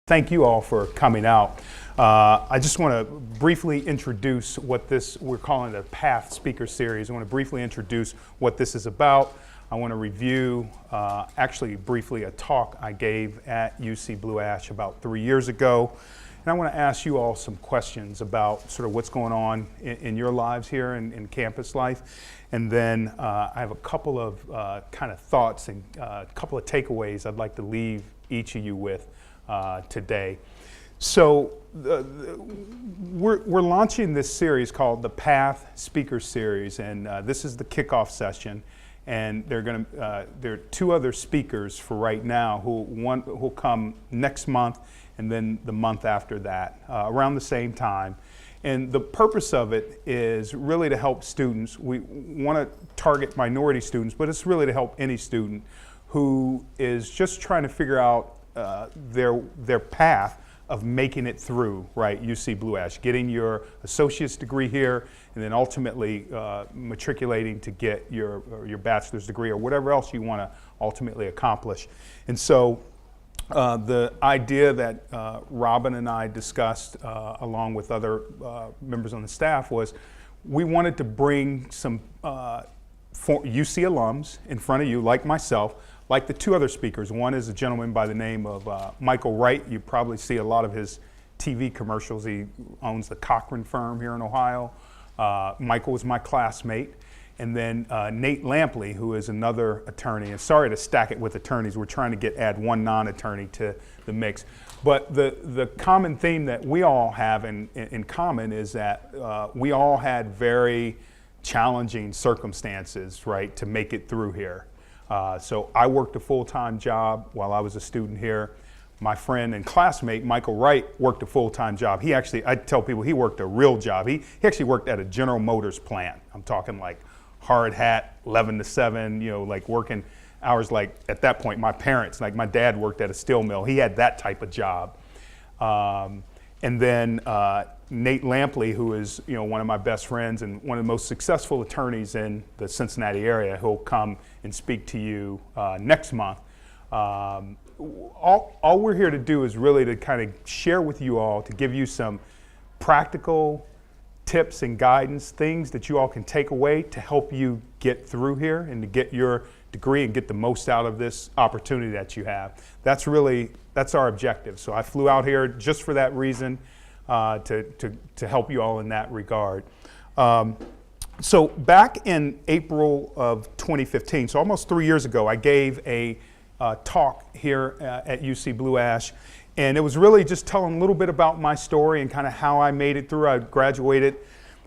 Thank you all for coming out. I just want to briefly introduce what we're calling the PATH Speaker Series. I want to briefly introduce what this is about. I want to review, actually briefly, a talk I gave at UC Blue Ash about 3 years ago. And I want to ask you all some questions about sort of what's going on in your lives here in campus life. And then I have a couple of kind of thoughts and a couple of takeaways I'd like to leave each of you with today. So we're launching this series called the PATH Speaker Series, and this is the kickoff session. And there are two other speakers for right now who'll come next month and then the month after that, around the same time. And the purpose of it is really to help students. We want to target minority students, but it's really to help any student who is just trying to figure out their path of making it through, right, UC Blue Ash, getting your associate's degree here, and then ultimately matriculating to get your bachelor's degree or whatever else you want to ultimately accomplish. And so the idea that Robin and I discussed along with other members on the staff was we wanted to bring some UC alums in front of you, like myself, like the two other speakers. One is a gentleman by the name of Michael Wright. You probably see a lot of his TV commercials. He owns the Cochran firm here in Ohio. Michael was my classmate. And then Nate Lampley, who is another attorney. And sorry to stack it with attorneys. We're trying to add one non-attorney to the mix. But the common theme that we all have in common is that we all had very challenging circumstances, right, to make it through here. So I worked a full-time job while I was a student here. My friend and classmate, Michael Wright, worked a full-time job. He actually, I tell people he worked a real job. He actually worked at a General Motors plant. I'm talking like hard hat, 11 to 7, you know, like working hours like, at that point, my parents, like my dad worked at a steel mill. He had that type of job. And then Nate Lampley, who is, you know, one of my best friends and one of the most successful attorneys in the Cincinnati area, who'll come and speak to you next month. All we're here to do is really to kind of share with you all, to give you some practical tips and guidance, things that you all can take away to help you get through here and to get your degree and get the most out of this opportunity that you have. That's our objective. So I flew out here just for that reason, to help you all in that regard. So back in April of 2015, so almost 3 years ago, I gave a talk here at UC Blue Ash. And it was really just telling a little bit about my story and kind of how I made it through. I graduated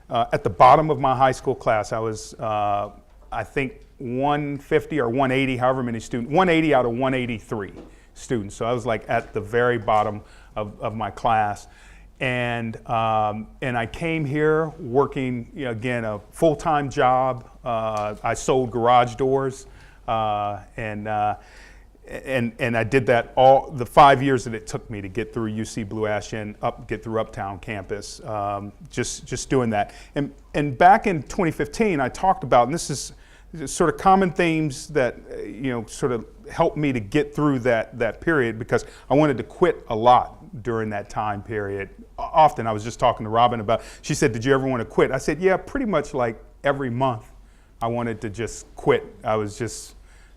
at the bottom of my high school class. I was, I think, 150 or 180, however many students, 180 out of 183 students. So I was like at the very bottom of my class. And I came here working, you know, again, a full-time job. I sold garage doors, and I did that all the 5 years that it took me to get through UC Blue Ash and get through Uptown campus, just doing that. And back in 2015, I talked about, and this is sort of common themes that, you know, sort of helped me to get through that period, because I wanted to quit a lot during that time period. Often I was just talking to Robin about, she said, did you ever want to quit? I said, yeah, pretty much like every month I wanted to just quit. I was just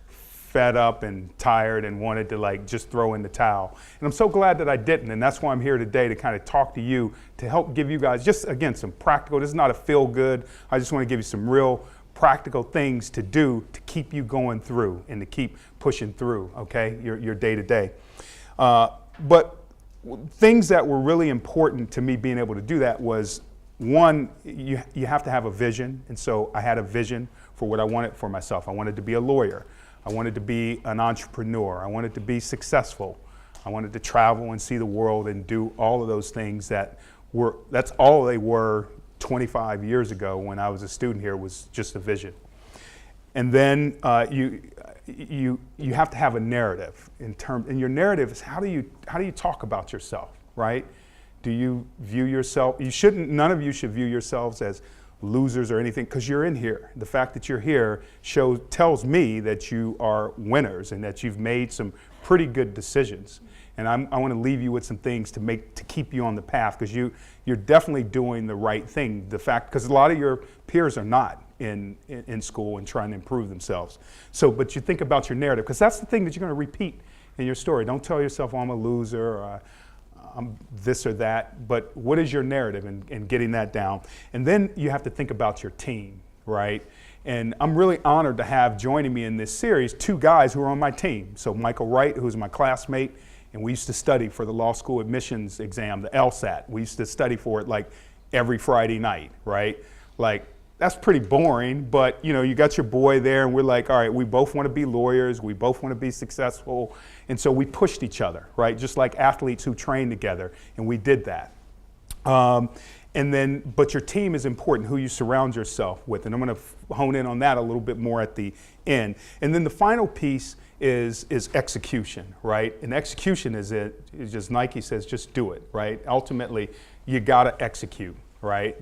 fed up and tired and wanted to like just throw in the towel. And I'm so glad that I didn't, and that's why I'm here today to kind of talk to you, to help give you guys just, again, some practical, this is not a feel good, I just want to give you some real practical things to do to keep you going through and to keep pushing through, okay, your day to day. But things that were really important to me being able to do that was, one, you have to have a vision. And so I had a vision for what I wanted for myself. I wanted to be a lawyer. I wanted to be an entrepreneur. I wanted to be successful. I wanted to travel and see the world and do all of those things that's all they were 25 years ago when I was a student here, was just a vision. And then you have to have a narrative and your narrative is how do you talk about yourself, right? Do you view yourself, none of you should view yourselves as losers or anything, because you're in here. The fact that you're here tells me that you are winners and that you've made some pretty good decisions. And I want to leave you with some things to keep you on the path, because you're definitely doing the right thing. The fact, because a lot of your peers are not in school and trying to improve themselves. So, but you think about your narrative, because that's the thing that you're going to repeat in your story. Don't tell yourself, oh, I'm a loser, or I'm this or that, but what is your narrative, and getting that down. And then you have to think about your team, right? And I'm really honored to have joining me in this series 2 guys who are on my team. So Michael Wright, who's my classmate, and we used to study for the law school admissions exam, the LSAT. We used to study for it like every Friday night, right? Like, that's pretty boring, but you got your boy there, and we're like, all right, we both want to be lawyers, we both want to be successful, and so we pushed each other, right? Just like athletes who train together, and we did that. But your team is important, who you surround yourself with, and I'm going to hone in on that a little bit more at the end. And then the final piece is execution, right? And execution is just Nike says, just do it, right? Ultimately, you got to execute, right?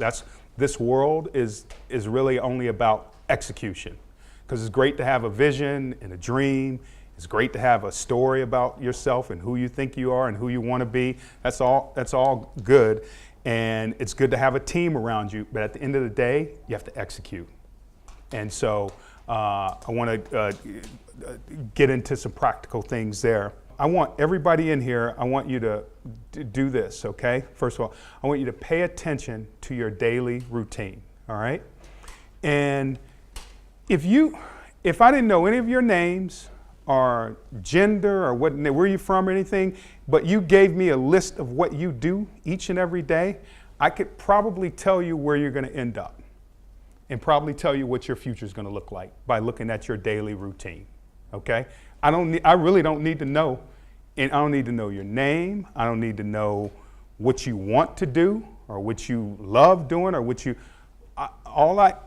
This world is really only about execution, because it's great to have a vision and a dream. It's great to have a story about yourself and who you think you are and who you want to be. That's all good. And it's good to have a team around you, but at the end of the day, you have to execute. And so I want to get into some practical things there. I want everybody in here, I want you to do this, okay? First of all, I want you to pay attention to your daily routine, all right? And if I didn't know any of your names or gender or where you're from or anything, but you gave me a list of what you do each and every day, I could probably tell you where you're going to end up, and probably tell you what your future is going to look like by looking at your daily routine, okay? I really don't need to know, and I don't need to know your name. I don't need to know what you want to do or what you love doing or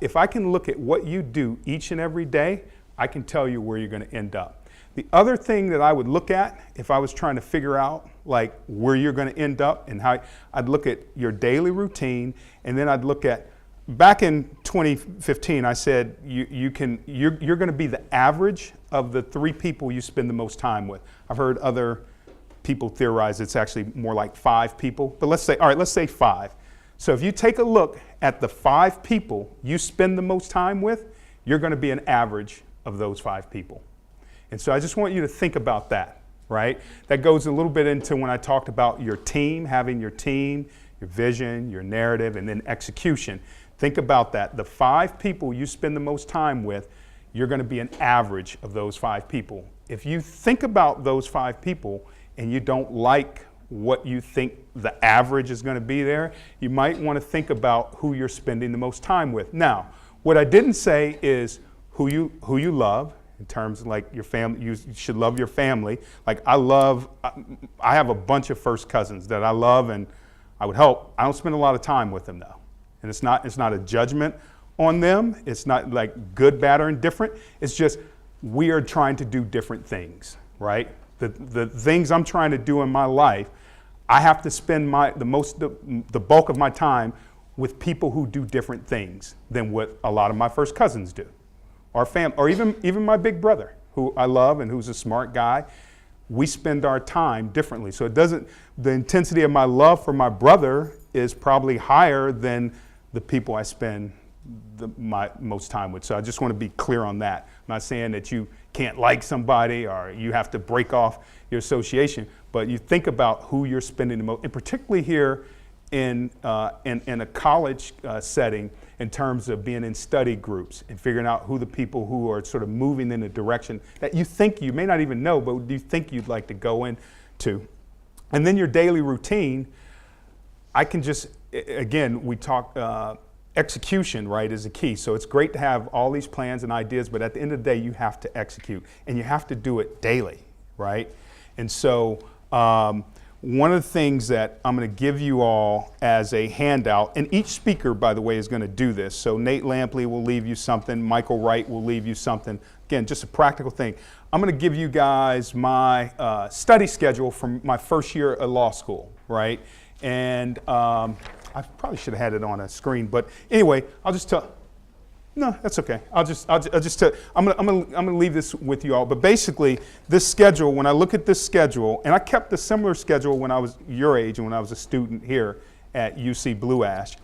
if I can look at what you do each and every day, I can tell you where you're going to end up. The other thing that I would look at if I was trying to figure out like where you're going to end up, and how I'd look at your daily routine, and then I'd look at, back in 2015, I said you're going to be the average of the 3 people you spend the most time with. I've heard other people theorize it's actually more like 5 people, but let's say 5. So if you take a look at the 5 people you spend the most time with, you're going to be an average of those 5 people. And so I just want you to think about that, right? That goes a little bit into when I talked about your team, having your team, your vision, your narrative, and then execution. Think about that. The 5 people you spend the most time with, you're going to be an average of those 5 people. If you think about those 5 people and you don't like what you think the average is going to be there, you might want to think about who you're spending the most time with. Now, what I didn't say is who you love, in terms of like your family. You should love your family. Like I have a bunch of first cousins that I love, and I would hope. I don't spend a lot of time with them though. And it's not a judgment on them. It's not like good, bad, or indifferent. It's just we are trying to do different things, right? The things I'm trying to do in my life, I have to spend the bulk of my time with people who do different things than what a lot of my first cousins do, or family, or even my big brother, who I love and who's a smart guy. We spend our time differently. So the intensity of my love for my brother is probably higher than the people I spend my most time with. So I just want to be clear on that. I'm not saying that you can't like somebody or you have to break off your association, but you think about who you're spending the most, and particularly here in a college setting, in terms of being in study groups and figuring out who the people who are sort of moving in a direction that you may not even know, but you think you'd like to go into. And then your daily routine, I can just, again, we talk, execution, right, is a key. So it's great to have all these plans and ideas, but at the end of the day, you have to execute, and you have to do it daily, right? And so one of the things that I'm going to give you all as a handout, and each speaker, by the way, is going to do this. So Nate Lampley will leave you something. Michael Wright will leave you something. Again, just a practical thing. I'm going to give you guys my study schedule from my first year at law school, right? And I probably should have had it on a screen, but anyway, I'll just tell. No, that's okay. I'm gonna leave this with you all. But basically, this schedule, when I look at this schedule, and I kept a similar schedule when I was your age and when I was a student here at UC Blue Ash.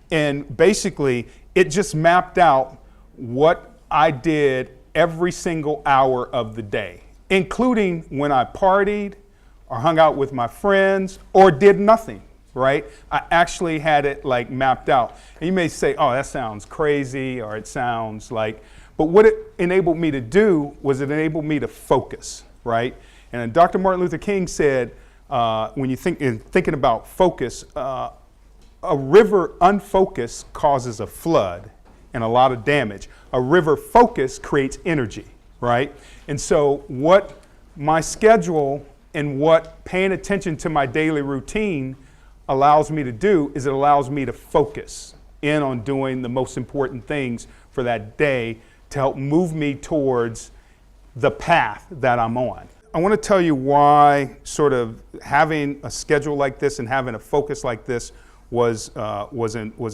And basically, it just mapped out what I did every single hour of the day, including when I partied or hung out with my friends or did nothing. Right? I actually had it like mapped out. And you may say, oh, that sounds crazy, or it sounds like, but what it enabled me to do was it enabled me to focus, right? And Dr. Martin Luther King said, when you thinking about focus, a river unfocused causes a flood and a lot of damage. A river focused creates energy, right? And so what my schedule and what paying attention to my daily routine allows me to do is it allows me to focus in on doing the most important things for that day to help move me towards the path that I'm on. I want to tell you why sort of having a schedule like this and having a focus like this was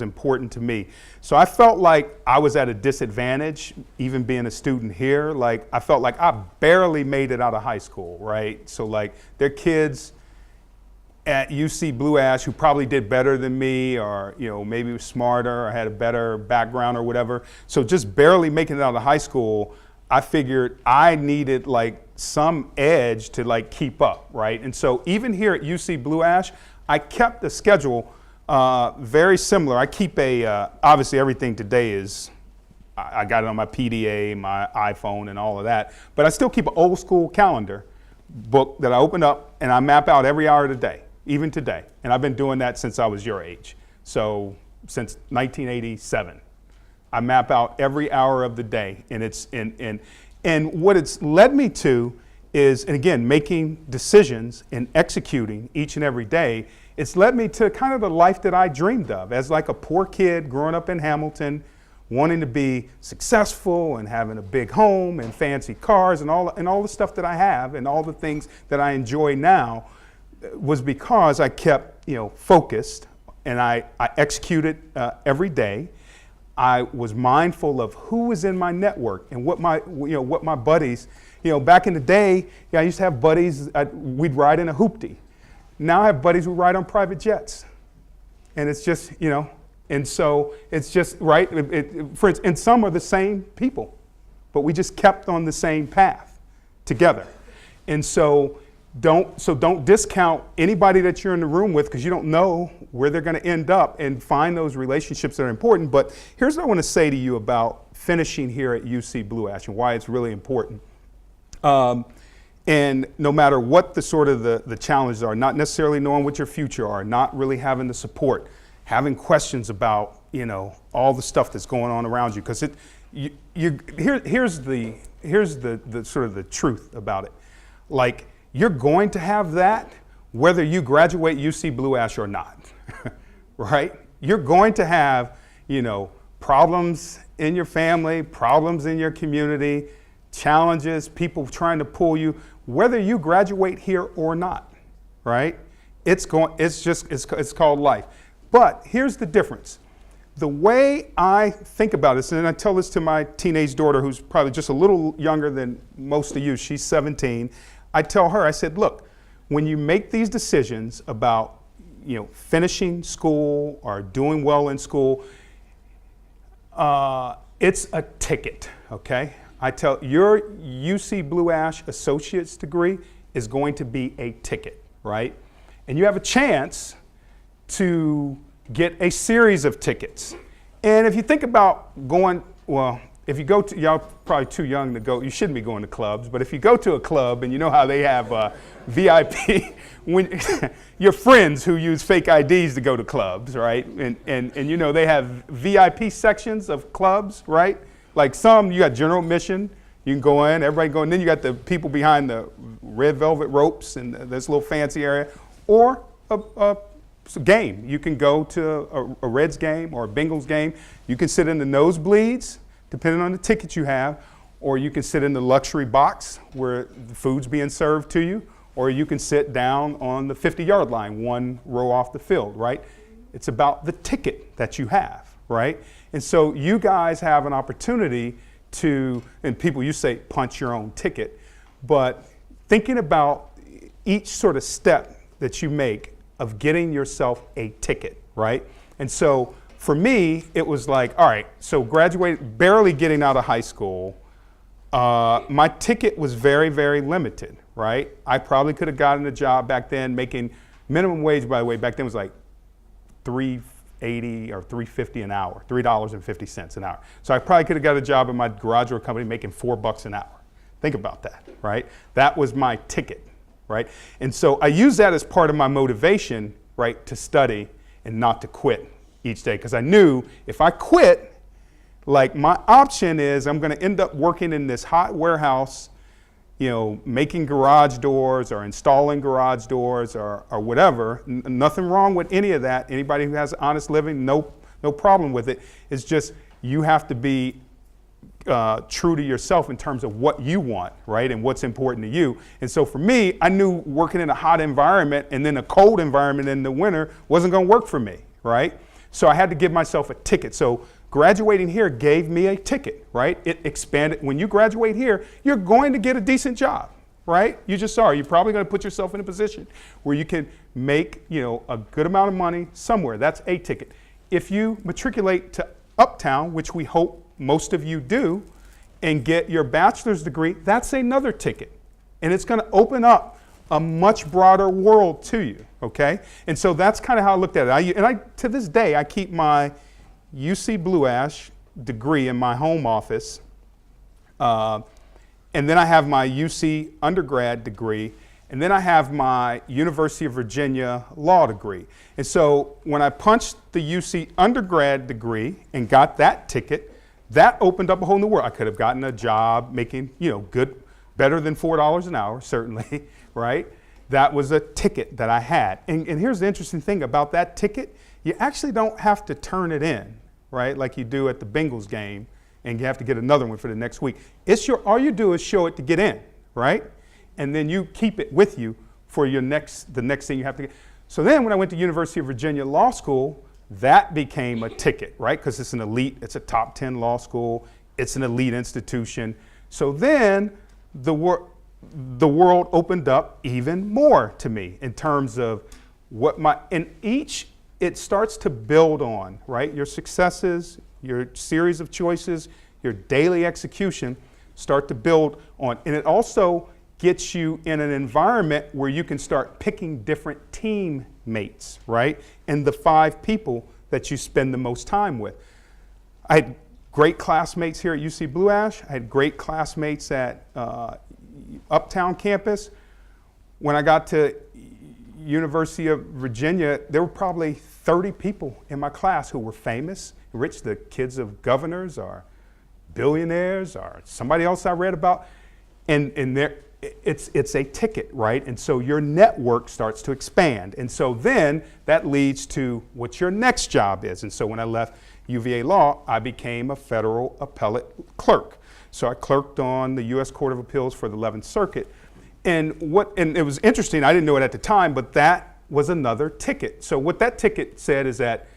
important to me. So I felt like I was at a disadvantage, even being a student here. Like I felt like I barely made it out of high school, right? So like there are kids at UC Blue Ash who probably did better than me, or maybe was smarter or had a better background or whatever. So just barely making it out of high school, I figured I needed like some edge to like keep up, right? And so even here at UC Blue Ash, I kept the schedule very similar. I keep obviously everything today is, I got it on my PDA, my iPhone and all of that, but I still keep an old school calendar book that I open up and I map out every hour of the day. Even today. And I've been doing that since I was your age. So since 1987, I map out every hour of the day. And what it's led me to is, and again, making decisions and executing each and every day, it's led me to kind of the life that I dreamed of as like a poor kid growing up in Hamilton, wanting to be successful and having a big home and fancy cars and all the stuff that I have and all the things that I enjoy now. Was because I kept, focused, and I executed every day. I was mindful of who was in my network and what my buddies, back in the day, I used to have buddies. We'd ride in a hoopty. Now I have buddies who ride on private jets, and it's just, and so it's just right. For instance, and some are the same people, but we just kept on the same path together, and so. Don't discount anybody that you're in the room with, because you don't know where they're going to end up, and find those relationships that are important. But here's what I want to say to you about finishing here at UC Blue Ash and why it's really important. And no matter what the sort of the challenges are, not necessarily knowing what your future are, not really having the support, having questions about all the stuff that's going on around you, because here's the sort of the truth about it. Like, you're going to have that whether you graduate UC Blue Ash or not, right? You're going to have, problems in your family, problems in your community, challenges, people trying to pull you, whether you graduate here or not, right? It's called life. But here's the difference. The way I think about this, and I tell this to my teenage daughter, who's probably just a little younger than most of you, she's 17. I tell her, I said, look, when you make these decisions about, finishing school or doing well in school, it's a ticket, okay? I tell your UC Blue Ash associate's degree is going to be a ticket, right? And you have a chance to get a series of tickets. And if you think about going, if you go to, y'all probably too young to go, you shouldn't be going to clubs, but if you go to a club and you know how they have VIP, when your friends who use fake IDs to go to clubs, right? And they have VIP sections of clubs, right? Like some, you got general admission, you can go in, everybody go in, then you got the people behind the red velvet ropes and this little fancy area, or a game. You can go to a Reds game or a Bengals game. You can sit in the nosebleeds, depending on the ticket you have, or you can sit in the luxury box where the food's being served to you, or you can sit down on the 50-yard line, one row off the field, right? It's about the ticket that you have, right? And so you guys have an opportunity to, and people, you say punch your own ticket, but thinking about each sort of step that you make of getting yourself a ticket, right? And so for me, it was like, all right, so graduated, barely getting out of high school, my ticket was very, very limited, right? I probably could have gotten a job back then making minimum wage, by the way, back then was like $3.80 or $3.50 an hour, $3.50 an hour. So I probably could have got a job in my garage door company making $4 an hour. Think about that, right? That was my ticket, right? And so I use that as part of my motivation, right, to study and not to quit each day. Because I knew if I quit, like my option is I'm going to end up working in this hot warehouse, you know, making garage doors or installing garage doors or whatever. Nothing wrong with any of that. Anybody who has an honest living, no problem with it. It's just you have to be true to yourself in terms of what you want, right, and what's important to you. And so for me, I knew working in a hot environment and then a cold environment in the winter wasn't going to work for me, right? So I had to give myself a ticket. So graduating here gave me a ticket, right? It expanded. When you graduate here, you're going to get a decent job, right? You just are. You're probably going to put yourself in a position where you can make, you know, a good amount of money somewhere. That's a ticket. If you matriculate to Uptown, which we hope most of you do, and get your bachelor's degree, that's another ticket. And it's going to open up a much broader world to you, okay? And so that's kind of how I looked at it. To this day, I keep my UC Blue Ash degree in my home office. And then I have my UC undergrad degree. And then I have my University of Virginia law degree. And so when I punched the UC undergrad degree and got that ticket, that opened up a whole new world. I could have gotten a job making, you know, good, better than $4 an hour, certainly, right? That was a ticket that I had. And here's the interesting thing about that ticket. You actually don't have to turn it in, right? Like you do at the Bengals game, and you have to get another one for the next week. All you do is show it to get in, right? And then you keep it with you for the next thing you have to get. So then when I went to University of Virginia Law School, that became a ticket, right? Because it's an elite, it's a top 10 law school, it's an elite institution. So then the world opened up even more to me in terms of it starts to build on, right? Your successes, your series of choices, your daily execution start to build on. And it also gets you in an environment where you can start picking different teammates, right? And the 5 people that you spend the most time with. I had great classmates here at UC Blue Ash. I had great classmates at Uptown campus. When I got to University of Virginia, there were probably 30 people in my class who were famous, rich, the kids of governors or billionaires or somebody else I read about. And it's a ticket, right? And so your network starts to expand. And so then that leads to what your next job is. And so when I left UVA Law, I became a federal appellate clerk. So I clerked on the U.S. Court of Appeals for the 11th Circuit. And it was interesting, I didn't know it at the time, but that was another ticket. So what that ticket said is that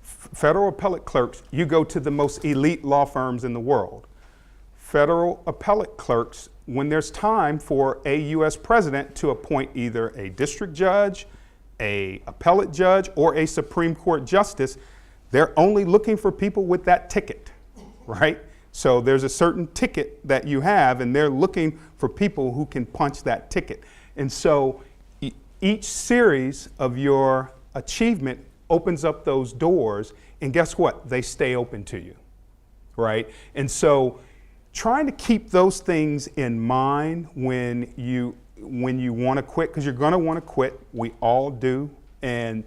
federal appellate clerks, you go to the most elite law firms in the world. Federal appellate clerks, when there's time for a U.S. president to appoint either a district judge, a appellate judge, or a Supreme Court justice, they're only looking for people with that ticket, right? So there's a certain ticket that you have, and they're looking for people who can punch that ticket. And so each series of your achievement opens up those doors, and guess what? They stay open to you, right? And so trying to keep those things in mind when you want to quit, because you're going to want to quit. We all do. And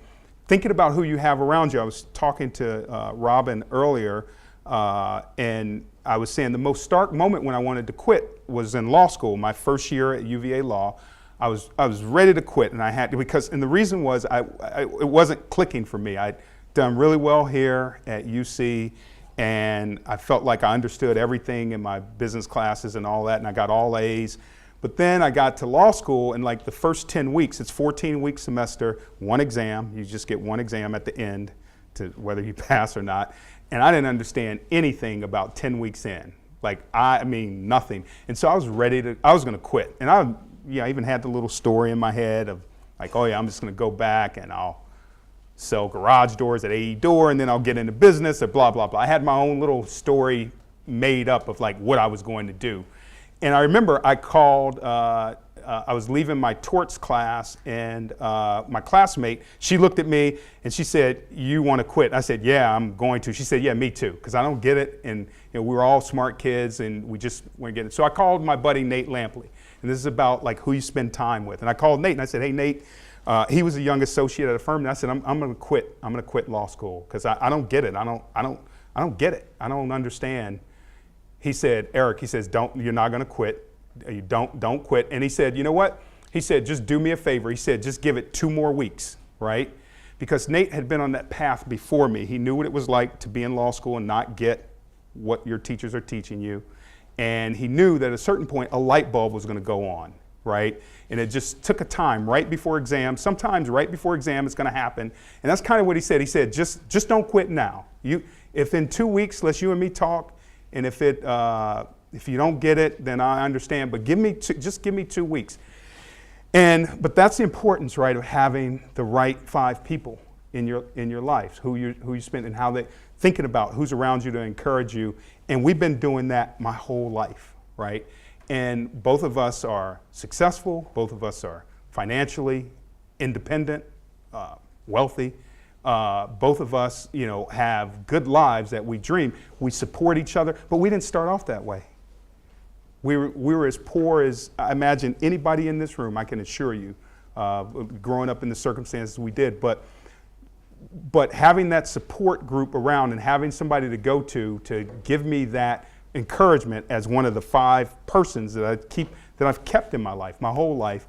thinking about who you have around you. I was talking to Robin earlier, and I was saying the most stark moment when I wanted to quit was in law school, my first year at UVA Law. I was ready to quit, and I had to, and the reason was it wasn't clicking for me. I'd done really well here at UC, and I felt like I understood everything in my business classes and all that, and I got all A's. But then I got to law school, and like the first 10 weeks, it's 14-week semester, one exam. You just get one exam at the end to whether you pass or not. And I didn't understand anything about 10 weeks in. Like, I mean, nothing. And so I was going to quit. And I even had the little story in my head of like, oh yeah, I'm just going to go back and I'll sell garage doors at AE Door, and then I'll get into business or blah, blah, blah. I had my own little story made up of like what I was going to do. And I remember I called, I was leaving my torts class, and my classmate, she looked at me and she said, "You want to quit?" I said, "Yeah, I'm going to." She said, "Yeah, me too," because I don't get it. And we were all smart kids and we just weren't getting it. So I called my buddy Nate Lampley, and this is about like who you spend time with. And I called Nate and I said, "Hey Nate," he was a young associate at a firm, and I said, I'm going to quit. I'm going to quit law school because I don't get it. I don't get it. I don't understand. He said, "Eric," he says, you're not going to quit. You don't quit." And he said, "You know what?" He said, "Just do me a favor." He said, "Just give it 2 more weeks," right? Because Nate had been on that path before me. He knew what it was like to be in law school and not get what your teachers are teaching you. And he knew that at a certain point, a light bulb was going to go on, right? And it just took a time right before exam. Sometimes right before exam, it's going to happen. And that's kind of what he said. He said, just don't quit now. If in 2 weeks, let's you and me talk, and if you don't get it, then I understand. But just give me 2 weeks. But that's the importance, right, of having the right 5 people in your life, who you spend and how they thinking about who's around you to encourage you. And we've been doing that my whole life, right? And both of us are successful. Both of us are financially independent, wealthy. Both of us, have good lives that we dream. We support each other, but we didn't start off that way. We were as poor as I imagine anybody in this room, I can assure you, growing up in the circumstances we did. But having that support group around and having somebody to go to give me that encouragement as one of the 5 persons that I've kept in my life, my whole life,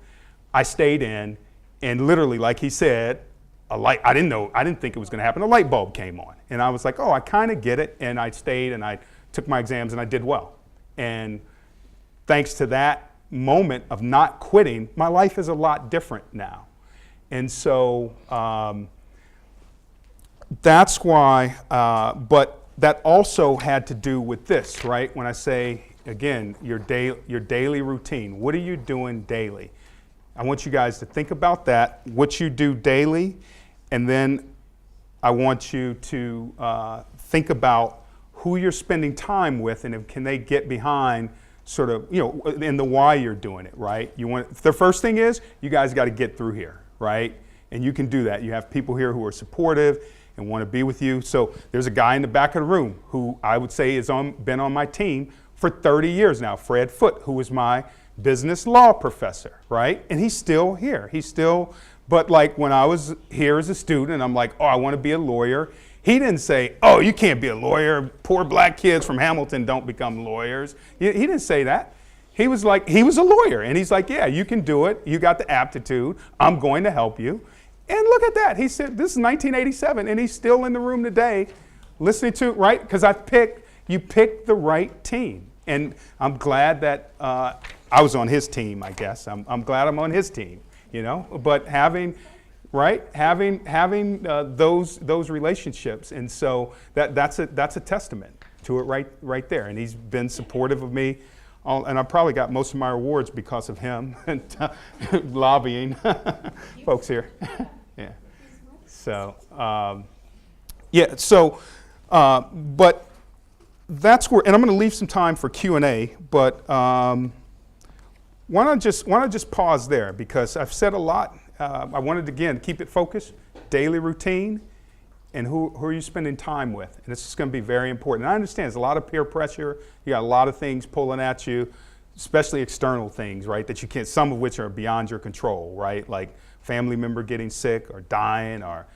I stayed in, and literally, like he said, I didn't think it was going to happen. A light bulb came on, and I was like, oh, I kind of get it. And I stayed, and I took my exams, and I did well. And thanks to that moment of not quitting, my life is a lot different now. And so that's why, but that also had to do with this, right? When I say, again, your daily routine. What are you doing daily? I want you guys to think about that, what you do daily, and then I want you to think about who you're spending time with, and can they get behind sort of, in the why you're doing it, right? The first thing is, you guys got to get through here, right? And you can do that. You have people here who are supportive and want to be with you. So there's a guy in the back of the room who I would say been on my team for 30 years now, Fred Foote, who was my business law professor, right? And he's still here. But like when I was here as a student, I'm like, oh, I want to be a lawyer. He didn't say, oh, you can't be a lawyer. Poor black kids from Hamilton don't become lawyers. He didn't say that. He was a lawyer. And he's like, yeah, you can do it. You got the aptitude. I'm going to help you. And look at that. He said, this is 1987, and he's still in the room today listening to, right? Because you picked the right team. And I'm glad that I was on his team, I guess. I'm glad I'm on his team, But having those relationships, and so that's a testament to it right there. And he's been supportive of me, and I probably got most of my awards because of him and lobbying folks here. Yeah. So but that's where, and I'm going to leave some time for Q&A, but why don't I just pause there, because I've said a lot. I wanted to, again, keep it focused, daily routine, and who are you spending time with? And this is going to be very important. And I understand there's a lot of peer pressure. You got a lot of things pulling at you, especially external things, right, that you can't, some of which are beyond your control, right, like family member getting sick or dying or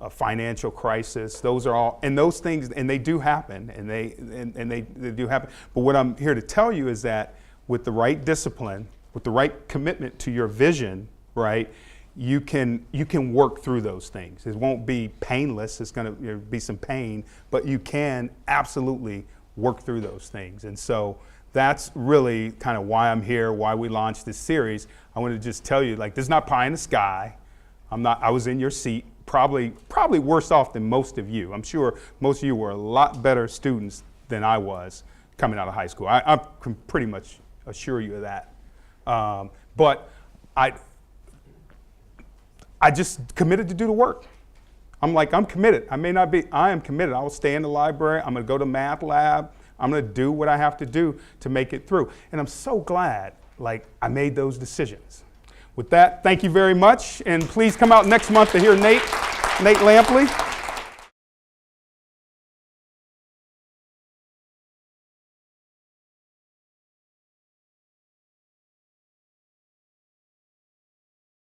a financial crisis. Those are all, and those things, and they do happen, and they do happen. But what I'm here to tell you is that with the right discipline, with the right commitment to your vision, right, you can work through those things. It won't be painless. It's going to be some pain, but you can absolutely work through those things. And so that's really kind of why I'm here, why we launched this series. I want to just tell you, like, this is not pie in the sky. I was in your seat probably worse off than most of you. I'm sure most of you were a lot better students than I was coming out of high school. I can pretty much assure you of that. But I just committed to do the work. I'm committed. I am committed. I will stay in the library. I'm going to go to math lab. I'm going to do what I have to do to make it through. And I'm so glad, I made those decisions. With that, thank you very much. And please come out next month to hear Nate Lampley.